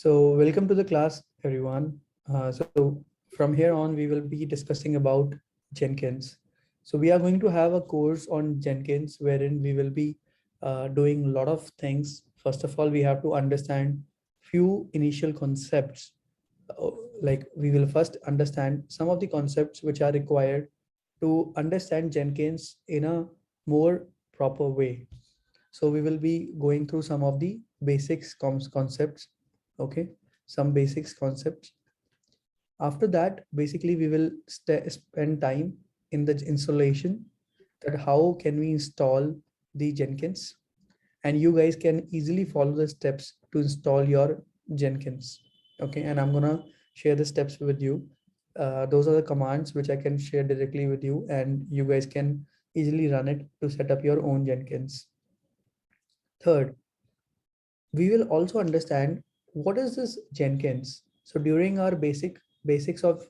So welcome to the class, everyone. So from here on, we will be discussing about Jenkins. So we are going to have a course on Jenkins wherein we will be doing a lot of things. First of all, we have to understand few initial concepts. Uh, Like we will first understand some of the concepts which are required to understand Jenkins in a more proper way. So we will be going through some of the basics concepts. Okay, some basics concepts. After that, basically we will spend time in the installation, that how can we install the Jenkins, and you guys can easily follow the steps to install your Jenkins. Okay, and I'm gonna share the steps with you. Those are the commands which I can share directly with you, and you guys can easily run it to set up your own Jenkins. Third, we will also understand what is this Jenkins. So during our basics of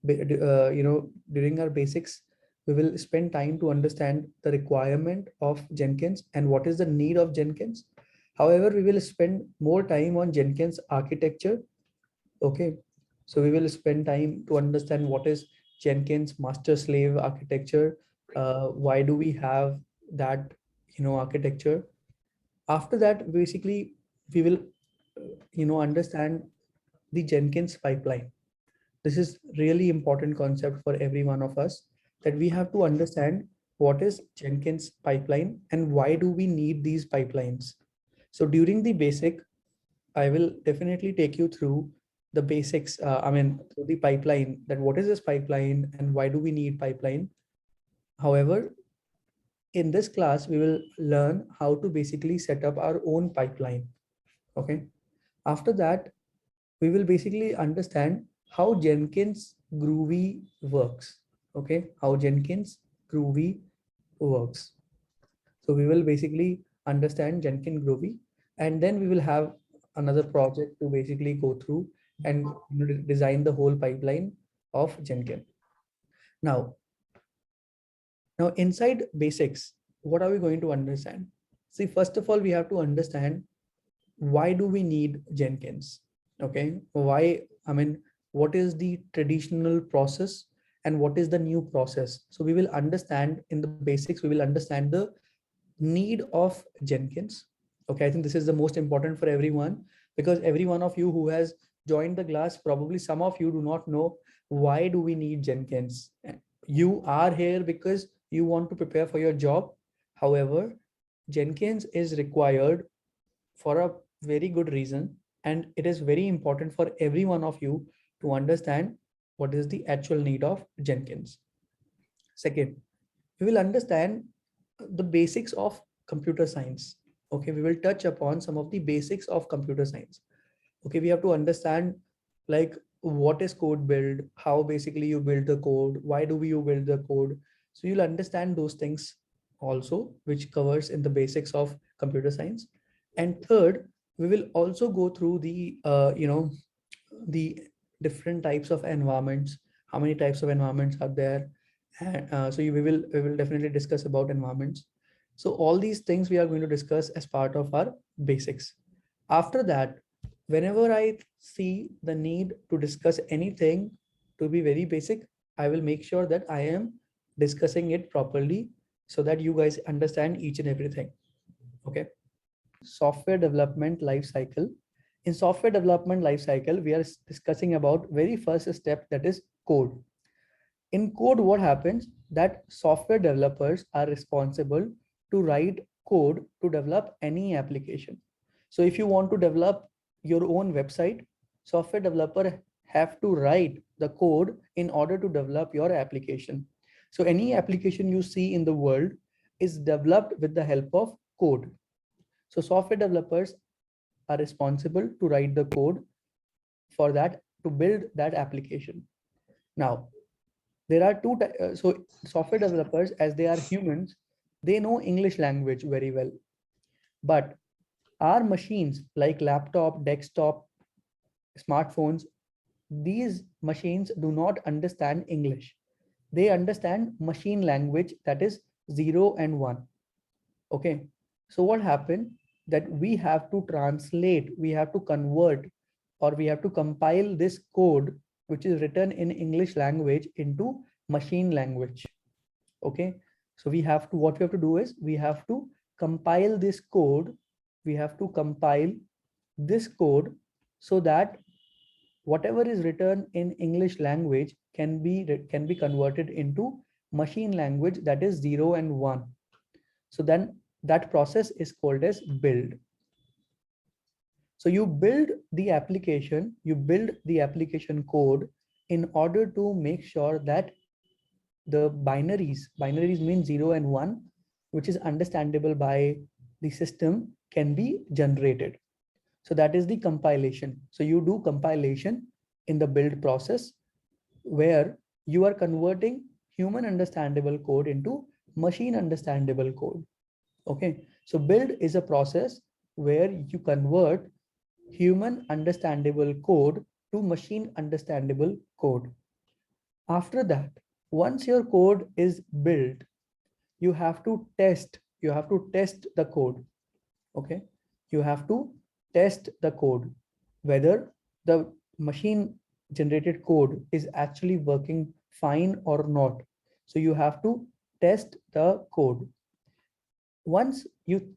during our basics, we will spend time to understand the requirement of Jenkins and what is the need of Jenkins. However, we will spend more time on Jenkins architecture. Okay, so we will spend time to understand what is Jenkins master slave architecture. Why do we have that architecture? After that, basically we will understand the Jenkins pipeline. This is really important concept for every one of us, that we have to understand what is Jenkins pipeline and why do we need these pipelines. So during the basic, I will definitely take you through the basics. Through the pipeline, that what is this pipeline and why do we need pipeline. However, in this class, we will learn how to basically set up our own pipeline. Okay. After that, we will basically understand how Jenkins Groovy works. Okay, how Jenkins Groovy works. So we will basically understand Jenkins Groovy, and then we will have another project to basically go through and design the whole pipeline of Jenkins. Now inside basics, what are we going to understand? See, first of all, we have to understand why do we need Jenkins? Okay, why? What is the traditional process and what is the new process? So we will understand in the basics, we will understand the need of Jenkins. Okay, I think this is the most important for everyone, because every one of you who has joined the class, probably some of you do not know why do we need Jenkins. You are here because you want to prepare for your job. However, Jenkins is required for a very good reason, and it is very important for every one of you to understand what is the actual need of Jenkins. Second, we will understand the basics of computer science. Okay, we will touch upon some of the basics of computer science. Okay, we have to understand like what is code build, how basically you build the code, why do you build the code. So you'll understand those things also, which covers in the basics of computer science. And third, we will also go through the the different types of environments, how many types of environments are there. And we will definitely discuss about environments. So all these things we are going to discuss as part of our basics. After that, whenever I see the need to discuss anything to be very basic, I will make sure that I am discussing it properly so that you guys understand each and everything. Okay. Software development life cycle. In software development life cycle, we are discussing about very first step, that is code. In code, what happens that software developers are responsible to write code to develop any application. So if you want to develop your own website, software developer have to write the code in order to develop your application. So any application you see in the world is developed with the help of code. So software developers are responsible to write the code for that, to build that application. Now, there are so software developers, as they are humans, they know English language very well. But our machines like laptop, desktop, smartphones, these machines do not understand English. They understand machine language, that is 0 and 1. Okay. So what happened that we have to translate, we have to convert or we have to compile this code, which is written in English language, into machine language. Okay. So we have to, what we have to do is we have to compile this code. We have to compile this code so that whatever is written in English language can be converted into machine language, that is 0 and 1. So then that process is called as build. So you build the application code in order to make sure that the binaries mean 0 and 1, which is understandable by the system, can be generated. So that is the compilation. So you do compilation in the build process where you are converting human understandable code into machine understandable code. Okay. So build is a process where you convert human understandable code to machine understandable code. After that, once your code is built, you have to test the code. Okay. You have to test the code, whether the machine generated code is actually working fine or not. So you have to test the code. Once you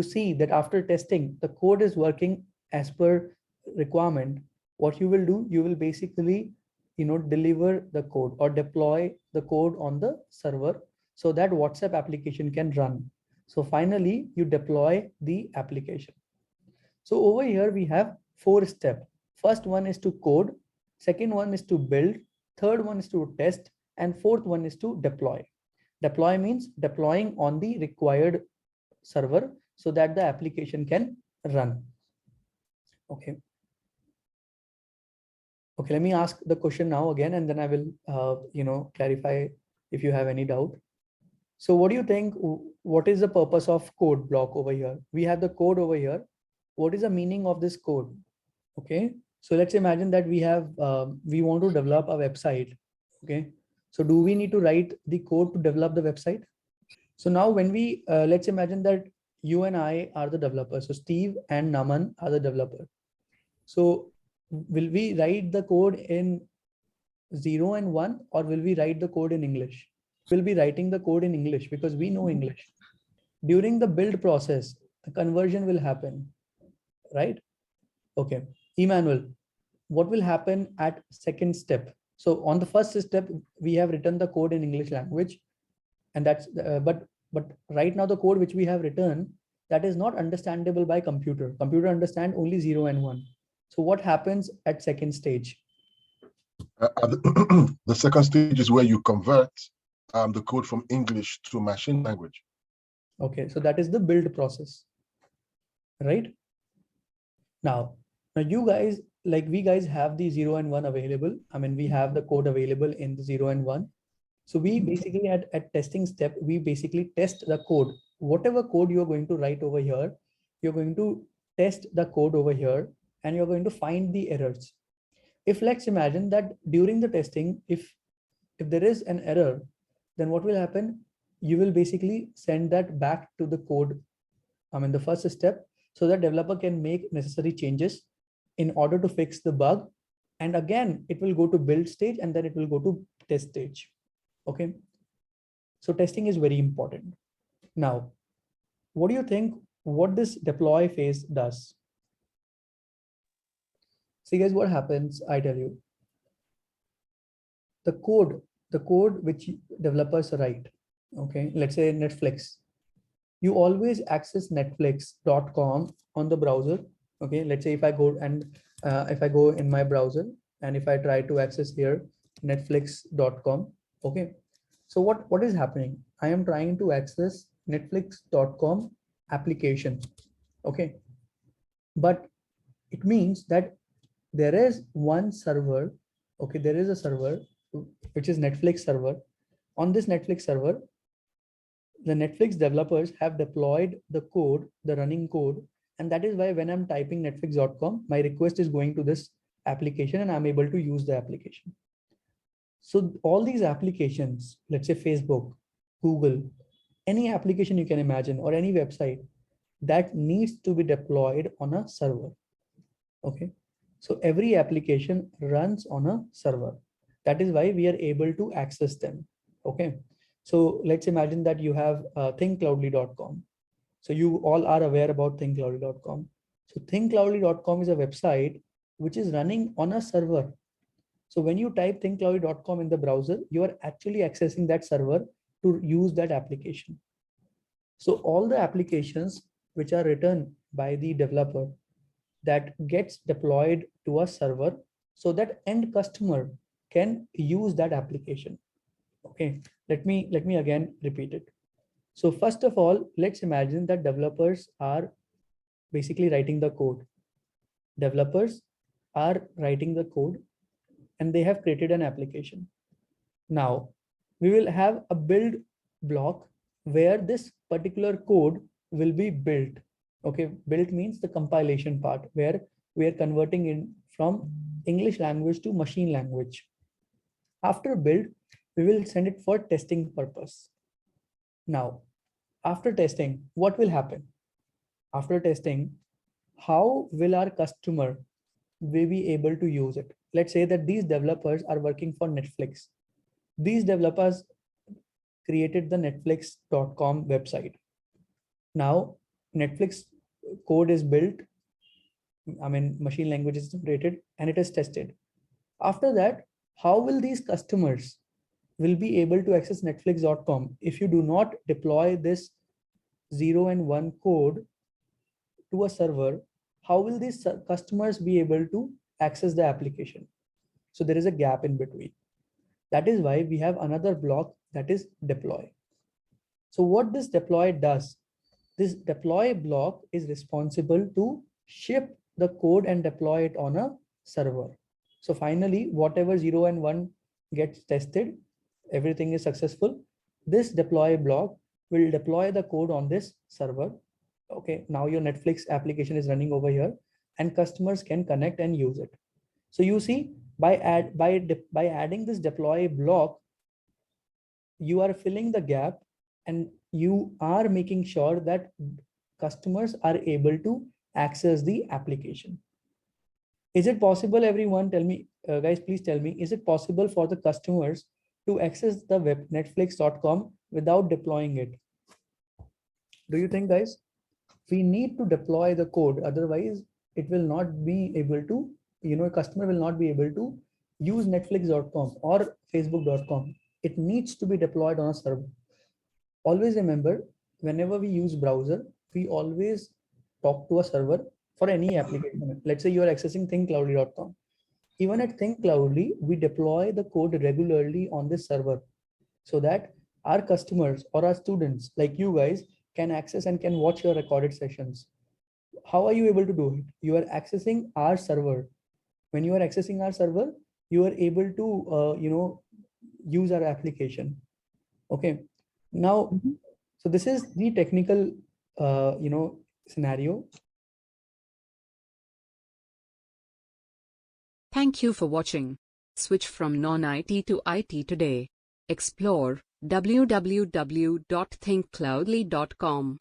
see that after testing the code is working as per requirement, what you will do, you will basically deliver the code or deploy the code on the server so that WhatsApp application can run. So finally you deploy the application. So over here we have 4 steps. First one is to code, second one is to build, third one is to test, and fourth one is to deploy. Deploy means deploying on the required server so that the application can run. Okay. Okay, let me ask the question now again, and then I will, clarify if you have any doubt. So what do you think, what is the purpose of code block over here? We have the code over here. What is the meaning of this code? Okay. So let's imagine that we want to develop a website. Okay. So do we need to write the code to develop the website? So now when let's imagine that you and I are the developers. So Steve and Naman are the developer. So will we write the code in 0 and 1, or will we write the code in English? We'll be writing the code in English because we know English. During the build process, a conversion will happen, right? Okay. Emmanuel, what will happen at second step? So on the first step, we have written the code in English language, and that's but right now the code which we have written, that is not understandable by computer. Computer understand only 0 and 1. So what happens at second stage? The second stage is where you convert the code from English to machine language. Okay, so that is the build process, right? Now you guys, like we guys have the 0 and 1 available. I mean, we have the code available in the 0 and 1. So we basically at testing step, we basically test the code. Whatever code you're going to write over here, you're going to test the code over here, and you're going to find the errors. If let's imagine that during the testing, if there is an error, then what will happen? You will basically send that back to the code. I mean, the first step, so that developer can make necessary changes in order to fix the bug. And again, it will go to build stage, and then it will go to test stage. Okay. So testing is very important. Now, what do you think what this deploy phase does? See guys, what happens, I tell you. The code which developers write, okay, let's say Netflix. You always access netflix.com on the browser. Okay, let's say if I go in my browser, and if I try to access here netflix.com, okay. So what is happening? I am trying to access netflix.com application. Okay. But it means that there is one server. Okay. There is a server, which is Netflix server. On this Netflix server, the Netflix developers have deployed the code, the running code. And that is why when I'm typing netflix.com, my request is going to this application and I'm able to use the application. So all these applications, let's say Facebook, Google, any application you can imagine, or any website that needs to be deployed on a server. Okay. So every application runs on a server. That is why we are able to access them. Okay. So let's imagine that you have thinkcloudly.com. So you all are aware about thinkcloudly.com. So thinkcloudly.com is a website which is running on a server. So when you type thinkcloudly.com in the browser, you are actually accessing that server to use that application. So all the applications which are written by the developer that gets deployed to a server so that end customer can use that application. Okay, let me again repeat it. So first of all, let's imagine that developers are basically writing the code. Developers are writing the code and they have created an application. Now we will have a build block where this particular code will be built. Okay, built means the compilation part where we are converting in from English language to machine language. After build, we will send it for testing purpose. Now, after testing, what will happen? After testing, how will our customer will be able to use it? Let's say that these developers are working for Netflix. These developers created the netflix.com website. Now, Netflix code is built, machine language is generated and it is tested. After that, how will these customers will be able to access netflix.com if you do not deploy this 0 and 1 code to a server? How will these customers be able to access the application? So there is a gap in between. That is why we have another block, that is deploy. So what this deploy does, this deploy block is responsible to ship the code and deploy it on a server. So finally, whatever 0 and 1 gets tested, everything is successful. This deploy block will deploy the code on this server. Okay, now your Netflix application is running over here and customers can connect and use it. So you see, by adding this deploy block, you are filling the gap and you are making sure that customers are able to access the application. Is it possible, everyone? Tell me, guys, please tell me, is it possible for the customers to access the web netflix.com without deploying it? Do you think, guys? We need to deploy the code, otherwise it will not be able to, customer will not be able to use netflix.com or facebook.com. It needs to be deployed on a server. Always remember, whenever we use browser, we always talk to a server for any application. Let's say you are accessing thinkcloudly.com. Even at Thinkcloudly, we deploy the code regularly on this server so that our customers or our students like you guys can access and can watch your recorded sessions. How are you able to do it? You are accessing our server. When you are accessing our server, you are able to, use our application. Okay. Now, so this is the technical, scenario. Thank you for watching. Switch from non-IT to IT today. Explore www.thinkcloudly.com.